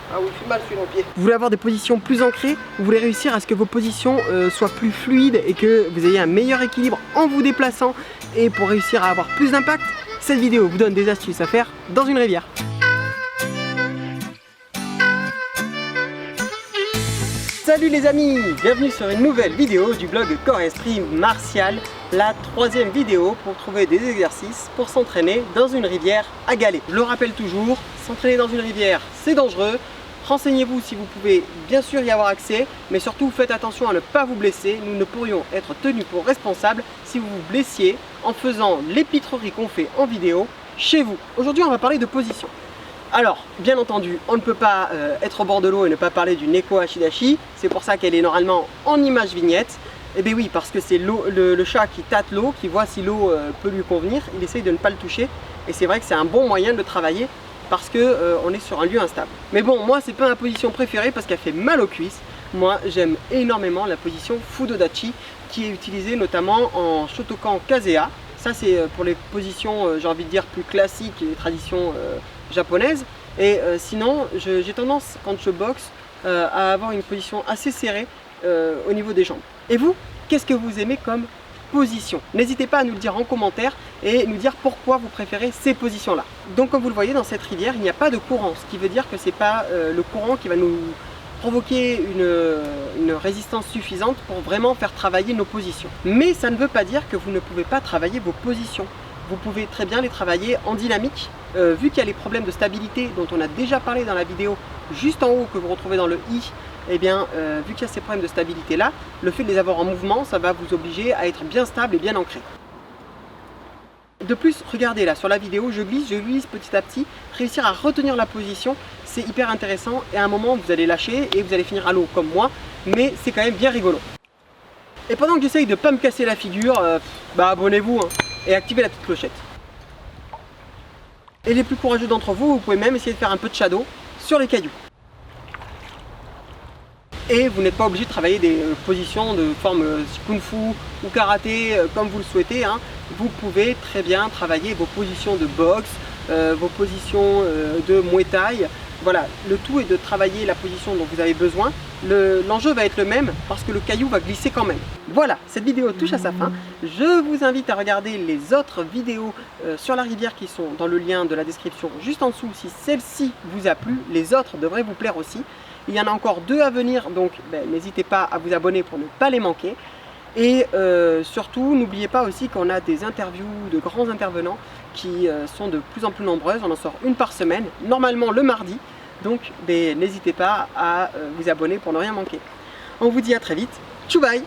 Ah oui, il fait mal sur mon pied. Vous voulez avoir des positions plus ancrées, vous voulez réussir à ce que vos positions soient plus fluides et que vous ayez un meilleur équilibre en vous déplaçant et pour réussir à avoir plus d'impact, cette vidéo vous donne des astuces à faire dans une rivière. Salut les amis, bienvenue sur une nouvelle vidéo du blog Corps Esprit Martial, la troisième vidéo pour trouver des exercices pour s'entraîner dans une rivière à galets. Je le rappelle toujours, s'entraîner dans une rivière c'est dangereux, renseignez-vous si vous pouvez bien sûr y avoir accès, mais surtout faites attention à ne pas vous blesser, nous ne pourrions être tenus pour responsables si vous vous blessiez en faisant l'épitrerie qu'on fait en vidéo chez vous. Aujourd'hui on va parler de position. Alors, bien entendu, on ne peut pas être au bord de l'eau et ne pas parler du Neko Ashidashi. C'est pour ça qu'elle est normalement en image vignette. Eh bien oui, parce que c'est le chat qui tâte l'eau, qui voit si l'eau peut lui convenir. Il essaye de ne pas le toucher. Et c'est vrai que c'est un bon moyen de travailler parce qu'on est sur un lieu instable. Mais bon, moi, c'est pas ma position préférée parce qu'elle fait mal aux cuisses. Moi, j'aime énormément la position Fudodachi qui est utilisée notamment en Shotokan Kaseha. Ça, c'est pour les positions, j'ai envie de dire, plus classiques et traditions japonaise. Et sinon j'ai tendance quand je boxe à avoir une position assez serrée au niveau des jambes. Et vous, qu'est-ce que vous aimez comme position? N'hésitez pas à nous le dire en commentaire et nous dire pourquoi vous préférez ces positions là. Donc comme vous le voyez dans cette rivière il n'y a pas de courant, ce qui veut dire que c'est pas le courant qui va nous provoquer une résistance suffisante pour vraiment faire travailler nos positions. Mais ça ne veut pas dire que vous ne pouvez pas travailler vos positions. Vous pouvez très bien les travailler en dynamique. Vu qu'il y a les problèmes de stabilité dont on a déjà parlé dans la vidéo juste en haut que vous retrouvez dans le i, eh bien, vu qu'il y a ces problèmes de stabilité là, le fait de les avoir en mouvement, ça va vous obliger à être bien stable et bien ancré. De plus, regardez là, sur la vidéo, je glisse petit à petit. Réussir à retenir la position, c'est hyper intéressant et à un moment vous allez lâcher et vous allez finir à l'eau comme moi, mais c'est quand même bien rigolo. Et pendant que j'essaye de ne pas me casser la figure, abonnez-vous hein, et activez la petite clochette. Et les plus courageux d'entre vous, vous pouvez même essayer de faire un peu de shadow sur les cailloux. Et vous n'êtes pas obligé de travailler des positions de forme kung-fu ou karaté comme vous le souhaitez. Hein. Vous pouvez très bien travailler vos positions de boxe, vos positions de muay thai. Voilà, le tout est de travailler la position dont vous avez besoin. L'enjeu va être le même parce que le caillou va glisser quand même. Voilà, cette vidéo touche à sa fin. Je vous invite à regarder les autres vidéos sur la rivière qui sont dans le lien de la description juste en dessous. Si celle-ci vous a plu, les autres devraient vous plaire aussi. Il y en a encore 2 à venir, donc n'hésitez pas à vous abonner pour ne pas les manquer. Et surtout, n'oubliez pas aussi qu'on a des interviews de grands intervenants qui sont de plus en plus nombreuses. On en sort une par semaine, normalement le mardi. Donc n'hésitez pas à vous abonner pour ne rien manquer. On vous dit à très vite. Tchou bye!